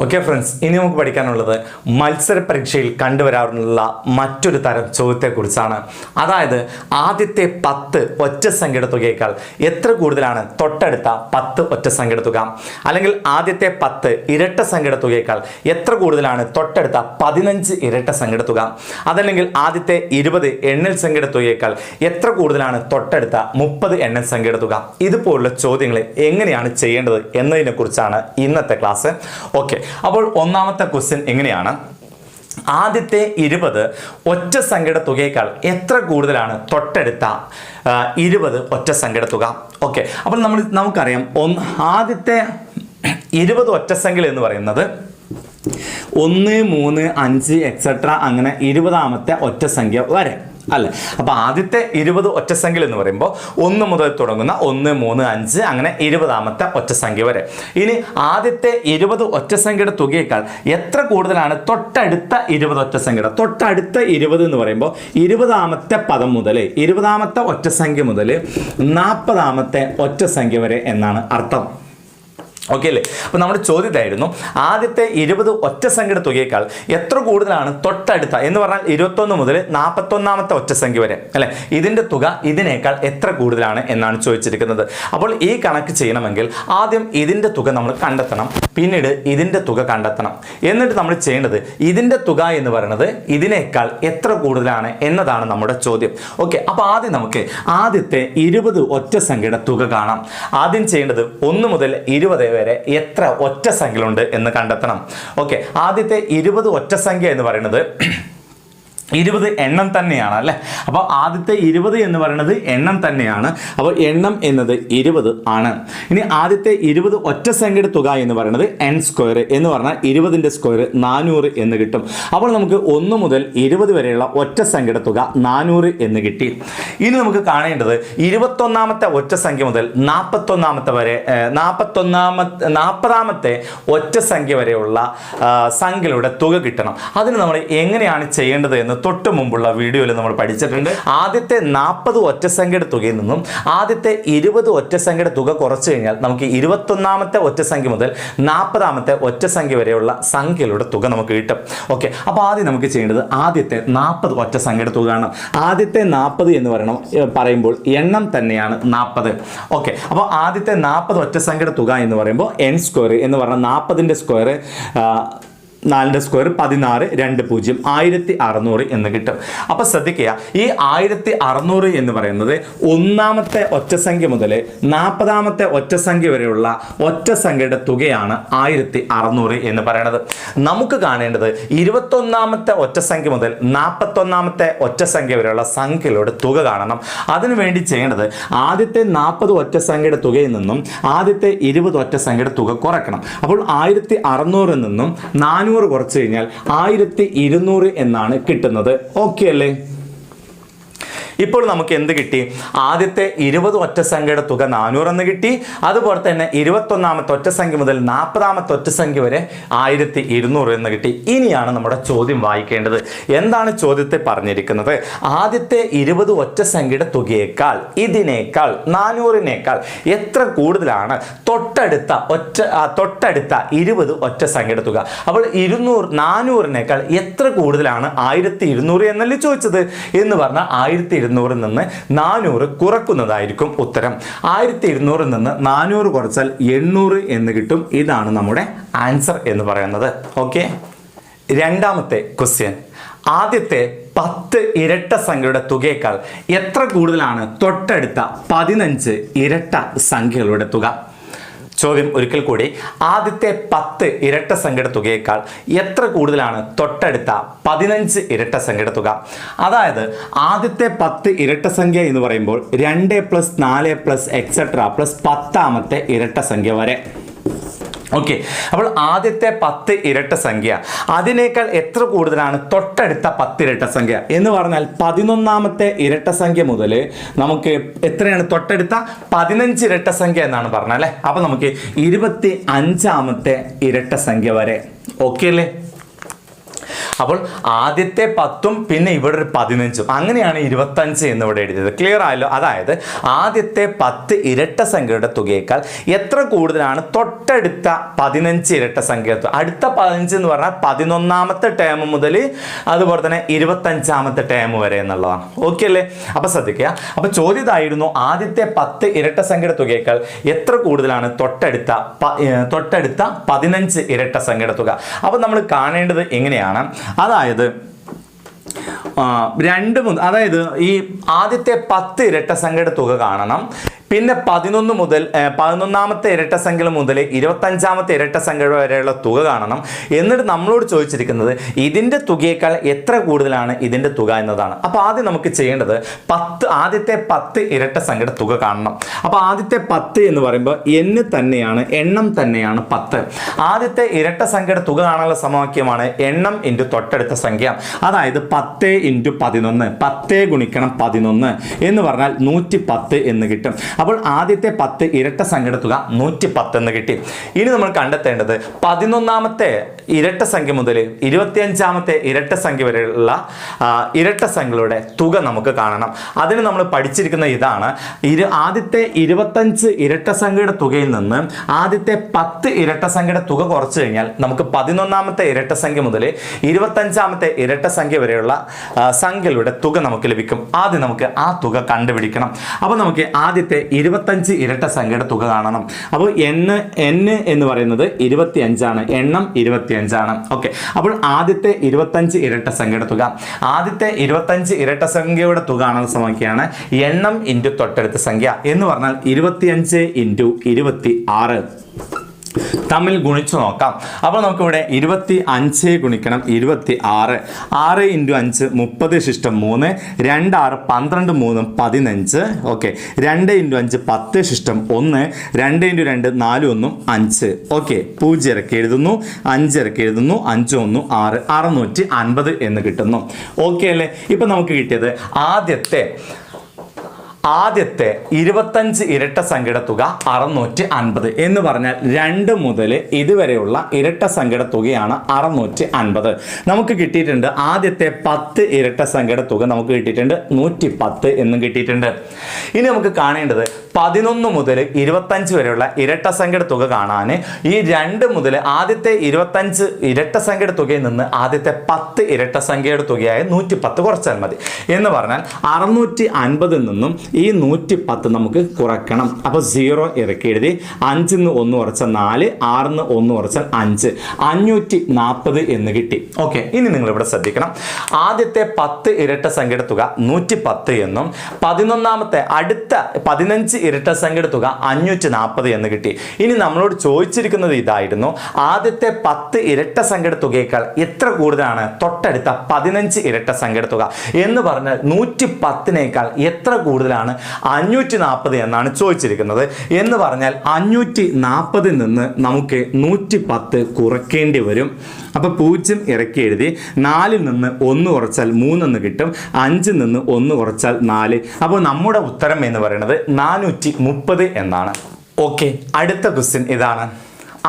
Okay friends, ഇനി നമുക്ക് പഠിക്കാനുള്ളത് മത്സര പരീക്ഷയിൽ കണ്ടുവരാറുള്ള മറ്റൊരു തരം ചോദ്യത്തെക്കുറിച്ചാണ്. അതായത് ആദ്യത്തെ 10 ഒറ്റ സംഖ്യയുടെ തുകയേക്കാൾ എത്ര കൂടുതലാണ് തൊട്ടടുത്ത 10 ഒറ്റ സംഖ്യയുടെ തുക? അല്ലെങ്കിൽ ആദ്യത്തെ 10 ഇരട്ട സംഖ്യയുടെ തുകയേക്കാൾ എത്ര കൂടുതലാണ് തൊട്ടടുത്ത 15 ഇരട്ട സംഖ്യയുടെ തുക? അതല്ലെങ്കിൽ ആദ്യത്തെ 20 എണ്ണൽ സംഖ്യയുടെ തുകയേക്കാൾ എത്ര കൂടുതലാണ് തൊട്ടടുത്ത 30 എണ്ണൽ സംഖ്യയുടെ തുക? ഇതുപോലുള്ള ചോദ്യങ്ങൾ എങ്ങനെയാണ് ചെയ്യേണ്ടത് എന്നതിനെ കുറിച്ചാണ് ഇന്നത്തെ ക്ലാസ്. ഓക്കെ, അപ്പോൾ ഒന്നാമത്തെ ക്വസ്റ്റ്യൻ എങ്ങനെയാണ്? ആദ്യത്തെ 20 ഒറ്റ സംഖ്യയുടെ തുകയേക്കാൾ എത്ര കൂടുതലാണ് തൊട്ടടുത്ത 20 ഒറ്റ സംഖ്യയുടെ തുക? ഓക്കെ, അപ്പോൾ നമുക്കറിയാം ആദ്യത്തെ 20 ഒറ്റ സംഖ്യ എന്ന് പറയുന്നത് 1, 3, 5 എക്സെട്ര അങ്ങനെ 20ാമത്തെ ഒറ്റ സംഖ്യ വരെ അല്ലെ. അപ്പൊ ആദ്യത്തെ 20 ഒറ്റ സംഖ്യ എന്ന് പറയുമ്പോൾ 1 മുതൽ തുടങ്ങുന്ന 1, 3, 5 അങ്ങനെ 20ാമത്തെ ഒറ്റ സംഖ്യ വരെ. ഇനി ആദ്യത്തെ 20 ഒറ്റ സംഖ്യയുടെ തുകയേക്കാൾ എത്ര കൂടുതലാണ് തൊട്ടടുത്ത 20 ഒറ്റ സംഖ്യയുടെ? തൊട്ടടുത്ത 20 എന്ന് പറയുമ്പോൾ 20ാമത്തെ പദം മുതൽ 20ാമത്തെ ഒറ്റ സംഖ്യ മുതൽ 40ാമത്തെ ഒറ്റ സംഖ്യ വരെ എന്നാണ് അർത്ഥം. ഓക്കെ അല്ലേ? അപ്പൊ നമ്മുടെ ചോദ്യത്തായിരുന്നു ആദ്യത്തെ 20 ഒറ്റ സംഖ്യയുടെ തുകയേക്കാൾ എത്ര കൂടുതലാണ് തൊട്ടടുത്ത എന്ന് പറഞ്ഞാൽ 21 മുതൽ 41ാമത്തെ ഒറ്റ സംഖ്യ വരെ അല്ലെ. ഇതിന്റെ തുക ഇതിനേക്കാൾ എത്ര കൂടുതലാണ് എന്നാണ് ചോദിച്ചിരിക്കുന്നത്. അപ്പോൾ ഈ കണക്ക് ചെയ്യണമെങ്കിൽ ആദ്യം ഇതിന്റെ തുക നമ്മൾ കണ്ടെത്തണം, പിന്നീട് ഇതിന്റെ തുക കണ്ടെത്തണം. എന്നിട്ട് നമ്മൾ ചെയ്യേണ്ടത് ഇതിന്റെ തുക എന്ന് പറയുന്നത് ഇതിനേക്കാൾ എത്ര കൂടുതലാണ് എന്നതാണ് നമ്മുടെ ചോദ്യം. ഓക്കെ, അപ്പൊ ആദ്യം നമുക്ക് ആദ്യത്തെ 20 ഒറ്റ സംഖ്യയുടെ തുക കാണാം. ആദ്യം ചെയ്യേണ്ടത് 1 മുതൽ 20 വരെ എത്ര ഒറ്റ സംഖ്യകളുണ്ട് എന്ന് കണ്ടെത്തണം. ഓക്കെ, ആദ്യത്തെ 20 ഒറ്റ സംഖ്യ എന്ന് പറയുന്നത് 20 എണ്ണം തന്നെയാണ് അല്ലെ. അപ്പോൾ ആദ്യത്തെ 20 എന്ന് പറയുന്നത് എണ്ണം തന്നെയാണ്. അപ്പോൾ എണ്ണം എന്നത് 20 ആണ്. ഇനി ആദ്യത്തെ 20 ഒറ്റ സംഖ്യയുടെ തുക എന്ന് പറയുന്നത് n സ്ക്വയർ എന്ന് പറഞ്ഞാൽ 20ന്റെ സ്ക്വയർ 400 എന്ന് കിട്ടും. അപ്പോൾ നമുക്ക് 1 മുതൽ 20 വരെയുള്ള ഒറ്റ സംഖ്യയുടെ തുക 400 എന്ന് കിട്ടി. ഇനി നമുക്ക് കാണേണ്ടത് 21ാമത്തെ ഒറ്റ സംഖ്യ മുതൽ 41ാമത്തെ വരെ 40ാമത്തെ ഒറ്റ സംഖ്യ വരെയുള്ള സംഖ്യകളുടെ തുക കിട്ടണം. അതിന് നമ്മൾ എങ്ങനെയാണ് ചെയ്യേണ്ടത് എന്ന് തൊട്ട് മുമ്പുള്ള വീഡിയോയിൽ നമ്മൾ പഠിച്ചിട്ടുണ്ട്. ആദ്യത്തെ 40 ഒറ്റ സംഖ്യയുടെ തുകയിൽ നിന്നും ആദ്യത്തെ 20 ഒറ്റ സംഖ്യയുടെ തുക കുറച്ചു കഴിഞ്ഞാൽ നമുക്ക് 21ാമത്തെ ഒറ്റ സംഖ്യ മുതൽ 40ാമത്തെ ഒറ്റ സംഖ്യ വരെയുള്ള സംഖ്യകളുടെ തുക നമുക്ക് കിട്ടും. ഓക്കെ, അപ്പോൾ ആദ്യം നമുക്ക് ചെയ്യേണ്ടത് ആദ്യത്തെ 40 ഒറ്റ സംഖ്യയുടെ തുക ആണ്. ആദ്യത്തെ 40 എന്ന് പറയുമ്പോൾ എണ്ണം തന്നെയാണ് 40. ഓക്കെ, അപ്പോൾ ആദ്യത്തെ 40 ഒറ്റ സംഖ്യയുടെ തുക എന്ന് പറയുമ്പോൾ n സ്ക്വയർ എന്ന് പറഞ്ഞാൽ 40ന്റെ സ്ക്വയർ 4ന്റെ സ്ക്വയർ 16, 2, 0 1600 എന്ന് കിട്ടും. അപ്പൊ ശ്രദ്ധിക്കുക, ഈ 1600 എന്ന് പറയുന്നത് 1ാമത്തെ ഒറ്റ സംഖ്യ മുതൽ 40ാമത്തെ ഒറ്റ സംഖ്യ വരെയുള്ള ഒറ്റ സംഖ്യയുടെ തുകയാണ് 1600 എന്ന് പറയുന്നത്. നമുക്ക് കാണേണ്ടത് 21ാമത്തെ ഒറ്റ സംഖ്യ മുതൽ 41ാമത്തെ ഒറ്റ സംഖ്യ വരെയുള്ള സംഖ്യകളുടെ തുക കാണണം. അതിനുവേണ്ടി ചെയ്യേണ്ടത് ആദ്യത്തെ 40 ഒറ്റ സംഖ്യയുടെ തുകയിൽ നിന്നും ആദ്യത്തെ 20 ഒറ്റ സംഖ്യയുടെ തുക കുറയ്ക്കണം. അപ്പോൾ 1600 നിന്നും 400 കുറച്ചു കഴിഞ്ഞാൽ 1200 എന്നാണ് കിട്ടുന്നത്. ഓക്കെ അല്ലേ? ഇപ്പോൾ നമുക്ക് എന്ത് കിട്ടി? ആദ്യത്തെ 20 ഒറ്റ സംഖ്യയുടെ തുക 400 എന്ന് കിട്ടി. അതുപോലെ തന്നെ 21ാമത്തെ ഒറ്റ സംഖ്യ മുതൽ 40ാമത്തെ ഒറ്റ സംഖ്യ വരെ 1200 എന്ന് കിട്ടി. ഇനിയാണ് നമ്മുടെ ചോദ്യം വായിക്കേണ്ടത്. എന്താണ് ചോദ്യത്തെ പറഞ്ഞിരിക്കുന്നത്? ആദ്യത്തെ 20 ഒറ്റ സംഖ്യയുടെ തുകയേക്കാൾ ഇതിനേക്കാൾ 400നേക്കാൾ എത്ര കൂടുതലാണ് തൊട്ടടുത്ത 20 ഒറ്റ സംഖ്യയുടെ തുക? അപ്പോൾ 400നേക്കാൾ എത്ര കൂടുതലാണ് 1200 എന്നല്ലേ ചോദിച്ചത്? എന്ന് പറഞ്ഞാൽ 1200 നിന്ന് 400 കുറക്കുന്നതായിരിക്കും ഉത്തരം. 1200 നിന്ന് 400 കുറച്ചാൽ 800 എന്ന് കിട്ടും. ഇതാണ് നമ്മുടെ ആൻസർ എന്ന് പറയുന്നത്. ഓക്കെ, രണ്ടാമത്തെ ക്വസ്റ്റ്യൻ. ആദ്യത്തെ 10 ഇരട്ട സംഖ്യയുടെ തുകയേക്കാൾ എത്ര കൂടുതലാണ് തൊട്ടടുത്ത 15 ഇരട്ട സംഖ്യകളുടെ തുക? ചോദ്യം ഒരിക്കൽ കൂടി. ആദ്യത്തെ 10 ഇരട്ട സംഖ്യയുടെ തുകയേക്കാൾ എത്ര കൂടുതലാണ് തൊട്ടടുത്ത 15 ഇരട്ട സംഖ്യയുടെ തുക? അതായത് ആദ്യത്തെ 10 ഇരട്ട സംഖ്യ എന്ന് പറയുമ്പോൾ 2 + 4 + എക്സെട്ര + 10ാമത്തെ ഇരട്ട സംഖ്യ വരെ. ഓക്കെ, അപ്പോൾ ആദ്യത്തെ 10 ഇരട്ട സംഖ്യ അതിനേക്കാൾ എത്ര കൂടുതലാണ് തൊട്ടടുത്ത 10 ഇരട്ട സംഖ്യ എന്ന് പറഞ്ഞാൽ 11ാമത്തെ ഇരട്ട സംഖ്യ മുതൽ നമുക്ക് എത്രയാണ് തൊട്ടടുത്ത 15 ഇരട്ട സംഖ്യ എന്നാണ് പറഞ്ഞത് അല്ലേ. അപ്പൊ നമുക്ക് 25ാമത്തെ ഇരട്ട സംഖ്യ വരെ. ഓക്കെ അല്ലേ? അപ്പോൾ ആദ്യത്തെ 10ഉം പിന്നെ ഇവിടെ ഒരു 15ഉം, അങ്ങനെയാണ് 25 എന്ന് ഇവിടെ എഴുതിയത്. ക്ലിയർ ആയല്ലോ? അതായത് ആദ്യത്തെ 10 ഇരട്ട സംഖ്യയുടെ തുകയേക്കാൾ എത്ര കൂടുതലാണ് തൊട്ടടുത്ത 15 ഇരട്ട സംഖ്യ. അടുത്ത 15 എന്ന് പറഞ്ഞാൽ 11ാമത്തെ ടേം മുതൽ അതുപോലെ തന്നെ 25ാമത്തെ ടേം വരെ എന്നുള്ളതാണ്. ഓക്കെ അല്ലേ? അപ്പൊ ശ്രദ്ധിക്കുക. അപ്പൊ ചോദ്യം ഇതായിരുന്നു, ആദ്യത്തെ 10 ഇരട്ട സംഖ്യയുടെ തുകയേക്കാൾ എത്ര കൂടുതലാണ് തൊട്ടടുത്ത 15 ഇരട്ട സംഖ്യയുടെ തുക. അപ്പൊ നമ്മൾ കാണേണ്ടത് എങ്ങനെയാണ്? അതായത് അതായത് ഈ ആദ്യത്തെ 10 ഇരട്ട സംഖ്യയുടെ തുക കാണണം. പിന്നെ 11ാമത്തെ ഇരട്ട സംഖ്യ മുതൽ 25ാമത്തെ ഇരട്ട സംഖ്യ വരെയുള്ള തുക കാണണം. എന്നിട്ട് നമ്മളോട് ചോദിച്ചിരിക്കുന്നത് ഇതിൻ്റെ തുകയേക്കാൾ എത്ര കൂടുതലാണ് ഇതിൻ്റെ തുക എന്നതാണ്. അപ്പോൾ ആദ്യം നമുക്ക് ചെയ്യേണ്ടത് ആദ്യത്തെ 10 ഇരട്ട സംഖ്യയുടെ തുക കാണണം. അപ്പോൾ ആദ്യത്തെ 10 എന്ന് പറയുമ്പോൾ എണ്ണം തന്നെയാണ് 10. ആദ്യത്തെ ഇരട്ട സംഖ്യയുടെ തുക കാണാനുള്ള സമവാക്യമാണ് എണ്ണം ഇൻറ്റു തൊട്ടടുത്ത സംഖ്യ. അതായത് 10 × 11, 10 ഗുണിക്കണം 11 എന്ന് പറഞ്ഞാൽ 110 എന്ന് കിട്ടും. അപ്പോൾ ആദ്യത്തെ 10 ഇരട്ട സംഖ്യയുടെ തുക 110 എന്ന് കിട്ടി. ഇനി നമ്മൾ കണ്ടെത്തേണ്ടത് 11ാമത്തെ ഇരട്ട സംഖ്യ മുതൽ 25ാമത്തെ ഇരട്ട സംഖ്യ വരെയുള്ള ഇരട്ട സംഖ്യകളുടെ തുക നമുക്ക് കാണണം. അതിന് നമ്മൾ പഠിച്ചിരിക്കുന്ന ഇതാണ്, ആദ്യത്തെ 25 ഇരട്ട സംഖ്യയുടെ തുകയിൽ നിന്ന് ആദ്യത്തെ 10 ഇരട്ട സംഖ്യയുടെ തുക കുറച്ചു കഴിഞ്ഞാൽ നമുക്ക് 11ാമത്തെ ഇരട്ട സംഖ്യ മുതൽ 25ാമത്തെ ഇരട്ട സംഖ്യ വരെയുള്ള സംഖ്യകളുടെ തുക നമുക്ക് ലഭിക്കും. ആദ്യം നമുക്ക് ആ തുക കണ്ടുപിടിക്കണം. അപ്പോൾ നമുക്ക് ആദ്യത്തെ 25 ഇരട്ട സംഖ്യയുടെ തുക കാണണം. അപ്പോൾ n എന്ന് പറയുന്നത് 25 ആണ്, എണ്ണം 25 ആണ്. ഓക്കെ, അപ്പോൾ ആദ്യത്തെ 25 ഇരട്ട സംഖ്യയുടെ തുക, ആദ്യത്തെ 25 ഇരട്ട സംഖ്യയുടെ തുക കാണുന്ന സമവാക്യമാണ് എണ്ണം ഇൻറ്റു തൊട്ടടുത്ത സംഖ്യ എന്ന് പറഞ്ഞാൽ 25 × 26 തമ്മിൽ ഗുണിച്ചു നോക്കാം. അപ്പോൾ നമുക്കിവിടെ 25 ഗുണിക്കണം 26, 6 × 5 30 ശിഷ്ടം 3, 2 6 12 3 15. ഓക്കെ, 2 × 5 10 ശിഷ്ടം 1, 2 × 2 4 1 5. ഓക്കെ, 0 ഇറക്കി എഴുതുന്നു, 5 ഇറക്കി എഴുതുന്നു, 5 1 6, 650 എന്ന് കിട്ടുന്നു. ഓക്കെ അല്ലേ? ഇപ്പം നമുക്ക് കിട്ടിയത് ആദ്യത്തെ 25 ഇരട്ട സംഖ്യയുടെ തുക 650 എന്ന് പറഞ്ഞാൽ 2 മുതൽ ഇതുവരെയുള്ള ഇരട്ട സംഖ്യയുടെ തുകയാണ് 650. നമുക്ക് കിട്ടിയിട്ടുണ്ട് ആദ്യത്തെ 10 ഇരട്ട സംഖ്യയുടെ തുക നമുക്ക് കിട്ടിയിട്ടുണ്ട് 110 എന്നും കിട്ടിയിട്ടുണ്ട്. ഇനി നമുക്ക് കാണേണ്ടത് 11 മുതൽ 25 വരെയുള്ള ഇരട്ട സംഖ്യയുടെ തുക കാണാൻ ഈ 2 മുതൽ ആദ്യത്തെ 25 ഇരട്ട സംഖ്യയുടെ തുകയിൽ നിന്ന് ആദ്യത്തെ 10 ഇരട്ട സംഖ്യയുടെ തുകയായ 110 കുറച്ചാൽ മതി. എന്ന് പറഞ്ഞാൽ 650 നിന്നും ഈ 110 നമുക്ക് കുറയ്ക്കണം. അപ്പോൾ 0 ഇറക്കി എഴുതി, 5 ന്ന് 1 കുറച്ചാൽ 4, 6 ന്ന് 1 കുറച്ചാൽ 5, 540 എന്ന് കിട്ടി. ഓക്കെ, ഇനി നിങ്ങൾ ഇവിടെ ശ്രദ്ധിക്കണം. ആദ്യത്തെ 10 ഇരട്ട സംഖ്യയുടെ തുക 110 എന്നും 11ാമത്തെ അടുത്ത 15 ഇരട്ട സംഖ്യയുടെ തുക 540 എന്ന് കിട്ടി. ഇനി നമ്മളോട് ചോദിച്ചിരിക്കുന്നത് ഇതായിരുന്നു, ആദ്യത്തെ 10 ഇരട്ട സംഖ്യയുടെ തുകയേക്കാൾ എത്ര കൂടുതലാണ് തൊട്ടടുത്ത 15 ഇരട്ട സംഖ്യയുടെ തുക എന്ന് പറഞ്ഞാൽ 110നേക്കാൾ എത്ര കൂടുതലാണ് 540 എന്നാണ് ചോദിച്ചിരിക്കുന്നത്. എന്ന് പറഞ്ഞാൽ 540 നിന്ന് നമുക്ക് 110 കുറയ്ക്കേണ്ടി വരും. അപ്പോൾ 0 ഇറക്കി എഴുതി, 4 നിന്ന് 1 കുറച്ചാൽ 3 എന്ന് കിട്ടും, 5 നിന്ന് 1 കുറച്ചാൽ 4. അപ്പോൾ നമ്മുടെ ഉത്തരം എന്ന് പറയുന്നത് 430 എന്നാണ്. ഓക്കെ, അടുത്ത ക്വസ്റ്റ്യൻ ഇതാണ്.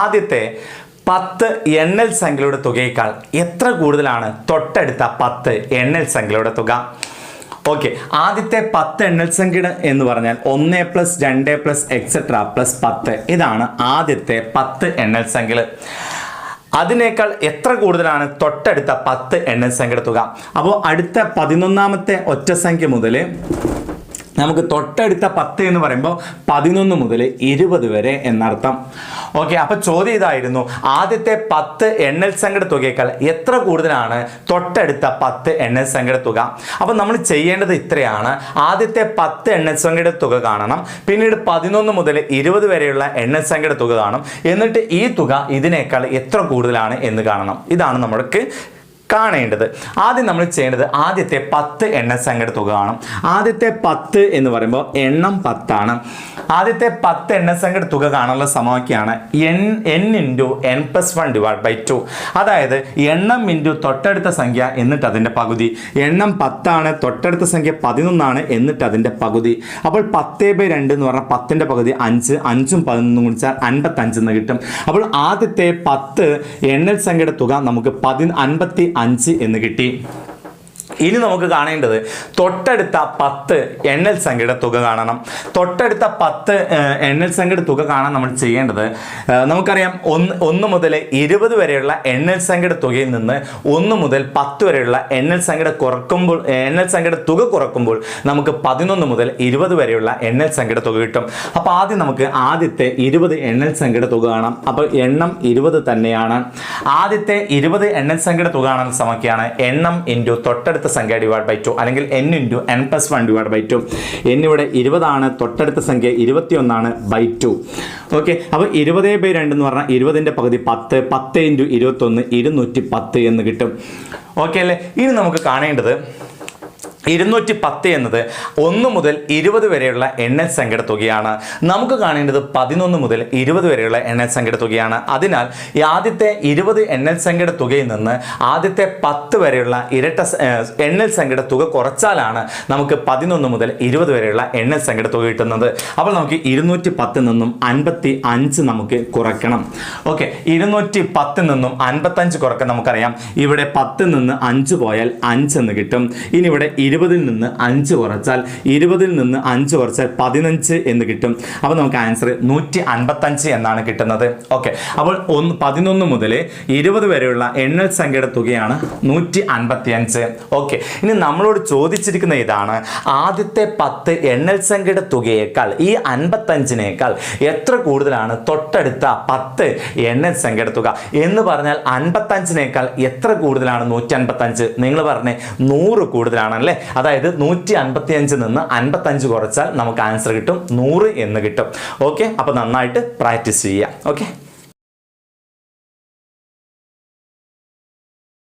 ആദ്യത്തെ 10 എണ്ണൽ സംഖ്യകളുടെ തുകയേക്കാൾ എത്ര കൂടുതലാണ് തൊട്ടടുത്ത 10 എണ്ണൽ സംഖ്യകളുടെ തുക? ഓക്കെ, ആദ്യത്തെ 10 എണ്ണൽ സംഖ്യ എന്ന് പറഞ്ഞാൽ 1 + 2 + etc. + 10. ഇതാണ് ആദ്യത്തെ 10 എണ്ണൽ സംഖ്യകൾ. അതിനേക്കാൾ എത്ര കൂടുതലാണ് തൊട്ടടുത്ത 10 എണ്ണൽ സംഖ്യയുടെ തുക? അപ്പോൾ അടുത്ത 11ാമത്തെ ഒറ്റ സംഖ്യ മുതൽ നമുക്ക് തൊട്ടടുത്ത 10 എന്ന് പറയുമ്പോൾ 11 മുതൽ 20 വരെ എന്നർത്ഥം. ഓക്കെ, അപ്പൊ ചോദ്യം ഇതായിരുന്നു, ആദ്യത്തെ 10 എണ്ണൽ സംഖ്യയുടെ തുകയേക്കാൾ എത്ര കൂടുതലാണ് തൊട്ടടുത്ത 10 എണ്ണൽ സംഖ്യയുടെ തുക? അപ്പൊ നമ്മൾ ചെയ്യേണ്ടത് ഇത്രയാണ്. ആദ്യത്തെ 10 എണ്ണൽ സംഖ്യയുടെ തുക കാണണം, പിന്നീട് 11 മുതൽ 20 വരെയുള്ള എണ്ണൽ സംഖ്യയുടെ തുക കാണും, എന്നിട്ട് ഈ തുക ഇതിനേക്കാൾ എത്ര കൂടുതലാണ് എന്ന് കാണണം. ഇതാണ് നമ്മൾക്ക് കാണേണ്ടത്. ആദ്യം നമ്മൾ ചെയ്യേണ്ടത് ആദ്യത്തെ 10 എണ്ണൽ സംഖ്യയുടെ തുക കാണും. ആദ്യത്തെ 10 എന്ന് പറയുമ്പോൾ എണ്ണം 10 ആണ്. ആദ്യത്തെ 10 എണ്ണൽ സംഖ്യയുടെ തുക കാണാനുള്ള സമവാക്യമാണ് n × n+1/2. അതായത് എണ്ണം ഇൻറ്റു തൊട്ടടുത്ത സംഖ്യ എന്നിട്ട് അതിൻ്റെ പകുതി. എണ്ണം 10 ആണ്, തൊട്ടടുത്ത സംഖ്യ 11 ആണ്, എന്നിട്ട് അതിൻ്റെ പകുതി. അപ്പോൾ 10/2 എന്ന് പറഞ്ഞാൽ 10ന്റെ പകുതി 5, 5ഉം 11ഉം കുടിച്ചാൽ 55 എന്ന് കിട്ടും. അപ്പോൾ ആദ്യത്തെ 10 എണ്ണൽ സംഖ്യയുടെ തുക നമുക്ക് 55 155 എന്ന് കിട്ടി. ഇനി നമുക്ക് കാണേണ്ടത് തൊട്ടടുത്ത 10 എണ്ണൽ സംഖ്യയുടെ തുക കാണണം. തൊട്ടടുത്ത 10 എണ്ണൽ സംഖ്യയുടെ തുക കാണാൻ നമ്മൾ ചെയ്യേണ്ടത്, നമുക്കറിയാം 1 മുതൽ 20 വരെയുള്ള എണ്ണൽ സംഖ്യയുടെ തുകയിൽ നിന്ന് 1 മുതൽ 10 വരെയുള്ള എണ്ണൽ സംഖ്യയുടെ തുക കുറക്കുമ്പോൾ നമുക്ക് 11 മുതൽ 20 വരെയുള്ള എണ്ണൽ സംഖ്യയുടെ തുക കിട്ടും. അപ്പോൾ ആദ്യം നമുക്ക് ആദ്യത്തെ 20 എണ്ണൽ സംഖ്യയുടെ തുക കാണാം. അപ്പോൾ എണ്ണം 20 തന്നെയാണ്. ആദ്യത്തെ 20 എണ്ണൽ സംഖ്യയുടെ തുക കാണാൻ സമയമാണ് എണ്ണം ഇൻറ്റു തൊട്ടടുത്ത സംഖ്യ ഡിവൈഡ് ബൈ 2, അല്ലെങ്കിൽ n into n+1 divide by 2. n ഇവിടെ 20 ആണ്, തൊട്ടടുത്ത സംഖ്യ 21 ആണ്, ബൈ 2. ഓക്കെ, അപ്പോൾ 20/2 എന്ന് പറഞ്ഞാൽ 20ന്റെ പകുതി 10, 10 ഇൻറ്റു 21 210 എന്ന് കിട്ടും. ഓക്കെ അല്ലേ? ഇനി നമുക്ക് കാണേണ്ടത് 210 എന്നത് 1 മുതൽ 20 വരെയുള്ള എണ്ണൽ സംഖ്യയുടെ തുകയാണ്. നമുക്ക് കാണേണ്ടത് 11 മുതൽ 20 വരെയുള്ള എണ്ണൽ സംഖ്യയുടെ തുകയാണ്. അതിനാൽ ഈ ആദ്യത്തെ 20 എണ്ണൽ സംഖ്യയുടെ തുകയിൽ നിന്ന് ആദ്യത്തെ 10 വരെയുള്ള എണ്ണൽ സംഖ്യയുടെ തുക കുറച്ചാലാണ് നമുക്ക് 11 മുതൽ 20 വരെയുള്ള എണ്ണൽ സംഖ്യയുടെ തുക കിട്ടുന്നത്. അപ്പോൾ നമുക്ക് 210 നിന്നും 55 നമുക്ക് കുറയ്ക്കണം. ഓക്കെ, 210 നിന്നും 55 കുറയ്ക്കാൻ നമുക്കറിയാം. ഇവിടെ 10 നിന്ന് 5 പോയാൽ 5 എന്ന് കിട്ടും. ഇനി ഇവിടെ 20 നിന്ന് 5 കുറച്ചാൽ 20 നിന്ന് 5 കുറച്ചാൽ 15 എന്ന് കിട്ടും. അപ്പോൾ നമുക്ക് ആൻസർ 155 എന്നാണ് കിട്ടുന്നത്. ഓക്കെ, അപ്പോൾ 11 മുതൽ 20 വരെയുള്ള എണ്ണൽ സംഖ്യയുടെ തുകയാണ് 155. ഓക്കെ, ഇനി നമ്മളോട് ചോദിച്ചിരിക്കുന്ന ഇതാണ്, ആദ്യത്തെ 10 എണ്ണൽ സംഖ്യയുടെ തുകയേക്കാൾ ഈ 55നേക്കാൾ എത്ര കൂടുതലാണ് തൊട്ടടുത്ത 10 എണ്ണൽ സംഖ്യയുടെ തുക എന്ന് പറഞ്ഞാൽ 55നേക്കാൾ എത്ര കൂടുതലാണ് 155? നിങ്ങൾ പറഞ്ഞേ 100 കൂടുതലാണല്ലേ. അതായത് 155 നിന്ന് 55 കുറച്ചാൽ നമുക്ക് ആൻസർ കിട്ടും 100 എന്ന് കിട്ടും. ഓക്കെ, അപ്പോൾ നന്നായിട്ട് പ്രാക്ടീസ് ചെയ്യാം. ഓക്കെ.